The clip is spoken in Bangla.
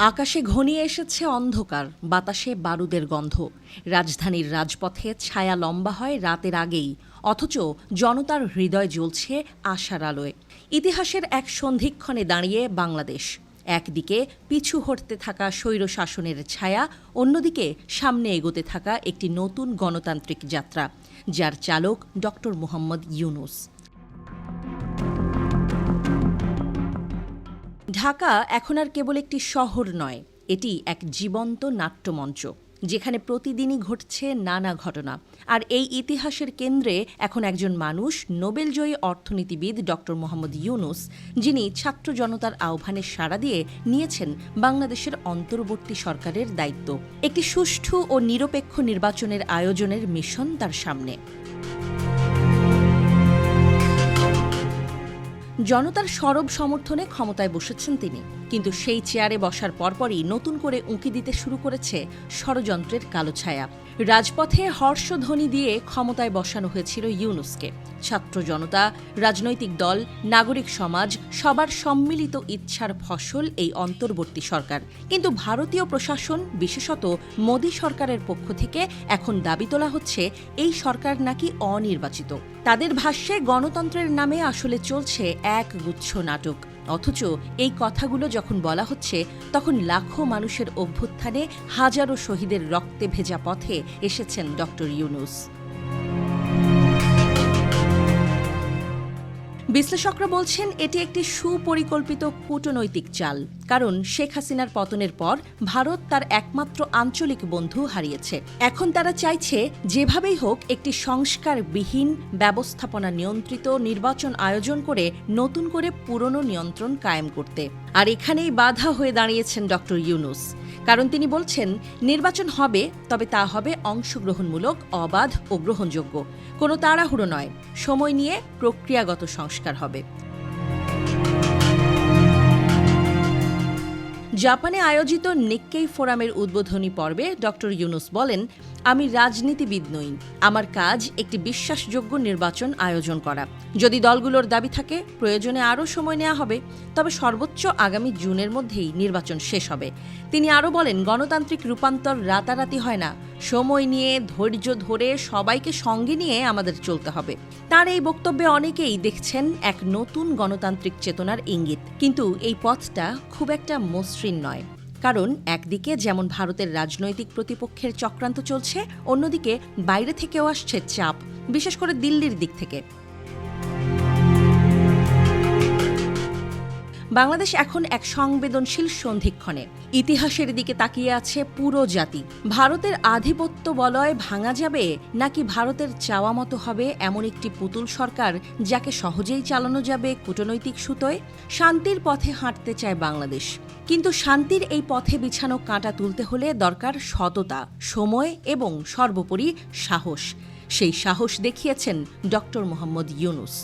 আকাশে ঘনিয়ে এসেছে অন্ধকার, বাতাসে বারুদের গন্ধ। রাজধানীর রাজপথে ছায়া লম্বা হয় রাতের আগেই, অথচ জনতার হৃদয় জ্বলছে আশার আলোয়। ইতিহাসের এক সন্ধিক্ষণে দাঁড়িয়ে বাংলাদেশ। একদিকে পিছু হটতে থাকা স্বৈরশাসনের ছায়া, অন্যদিকে সামনে এগোতে থাকা একটি নতুন গণতান্ত্রিক যাত্রা, যার চালক ডক্টর মোহাম্মদ ইউনূস। ঢাকা এখন আর কেবল একটি শহর নয়, এটি এক জীবন্ত নাট্যমঞ্চ, যেখানে প্রতিদিনই ঘটছে নানা ঘটনা। আর এই ইতিহাসের কেন্দ্রে এখন একজন মানুষ, নোবেলজয়ী অর্থনীতিবিদ ডক্টর মোহাম্মদ ইউনূস, যিনি ছাত্র জনতার আহ্বানে সাড়া দিয়ে নিয়েছেন বাংলাদেশের অন্তর্বর্তী সরকারের দায়িত্ব। একটি সুষ্ঠু ও নিরপেক্ষ নির্বাচনের আয়োজনের মিশন তার সামনে। জনতার সরব সমর্থনে ক্ষমতায় বসেছেন তিনি, কিন্তু সেই চেয়ারে বসার পরপরই নতুন করে উঁকি দিতে শুরু করেছে ষড়যন্ত্রের কালো ছায়া। রাজপথে হর্ষধ্বনি দিয়ে ক্ষমতায় বসানো হয়েছিল ইউনূসকে। ছাত্র জনতা, রাজনৈতিক দল, নাগরিক সমাজ, সবার সম্মিলিত ইচ্ছার ফসল এই অন্তর্বর্তী সরকার। কিন্তু ভারতীয় প্রশাসন, বিশেষত মোদী সরকারের পক্ষ থেকে এখন দাবি তোলা হচ্ছে এই সরকার নাকি অনির্বাচিত। তাদের ভাষ্যে গণতন্ত্রের নামে আসলে চলছে এক গুচ্ছ নাটক। অথচ এই কথাগুলো যখন বলা হচ্ছে, তখন লাখো মানুষের অভ্যুত্থানে, হাজারো শহীদের রক্তে ভেজা পথে এসেছেন ডক্টর ইউনূস। বিশ্লেষকরা বলছেন এটি একটি সুপরিকল্পিত কূটনৈতিক চাল, কারণ শেখ হাসিনার পতনের পর ভারত তার একমাত্র আঞ্চলিক বন্ধু হারিয়েছে। এখন তারা চাইছে যেভাবেই হোক একটি সংস্কারবিহীন, ব্যবস্থাপনা নিয়ন্ত্রিত নির্বাচন আয়োজন করে নতুন করে পুরনো নিয়ন্ত্রণ কায়েম করতে। আর এখানেই বাধা হয়ে দাঁড়িয়েছেন ডক্টর ইউনূস, কারণ তিনি বলছেন নির্বাচন হবে, তবে তা হবে অংশগ্রহণমূলক, অবাধ ও গ্রহণযোগ্য। কোনো তাড়াহুড়ো নয়, সময় নিয়ে প্রক্রিয়াগত সংস্কার হবে। জাপানে আয়োজিত নিক্কেই ফোরামের উদ্বোধনী পর্বে ডক্টর ইউনূস বলেন, আমি রাজনীতিবিদ নই, আমার কাজ একটি বিশ্বাসযোগ্য নির্বাচন আয়োজন করা। যদি দলগুলোর দাবি থাকে প্রয়োজনে আরও সময় নেওয়া হবে, তবে সর্বোচ্চ আগামী জুনের মধ্যেই নির্বাচন শেষ হবে। তিনি আরও বলেন, গণতান্ত্রিক রূপান্তর রাতারাতি হয় না, সময় নিয়ে, ধৈর্য ধরে, সবাইকে সঙ্গে নিয়ে আমাদের চলতে হবে। তার এই বক্তব্যে অনেকেই দেখছেন এক নতুন গণতান্ত্রিক চেতনার ইঙ্গিত, কিন্তু এই পথটা খুব একটা মসৃণ নয়। কারণ একদিকে যেমন ভারতের রাজনৈতিক প্রতিপক্ষের চক্রান্ত চলছে, অন্যদিকে বাইরে থেকেও আসছে চাপ, বিশেষ করে দিল্লির দিক থেকে। বাংলাদেশ এখন এক সংবেদনশীল সন্ধিক্ষণে। ইতিহাসের দিকে তাকিয়ে আছে পুরো জাতি। ভারতের আধিপত্য বলয় ভাঙা যাবে, নাকি ভারতের চাওয়া মতো হবে এমন একটি পুতুল সরকার যাকে সহজেই চালানো যাবে কূটনৈতিক সুতোয়? শান্তির পথে হাঁটতে চায় বাংলাদেশ, কিন্তু শান্তির এই পথে বিছানো কাঁটা তুলতে হলে দরকার সততা, সময় এবং সর্বোপরি সাহস। সেই সাহস দেখিয়েছেন ডক্টর মোহাম্মদ ইউনূস।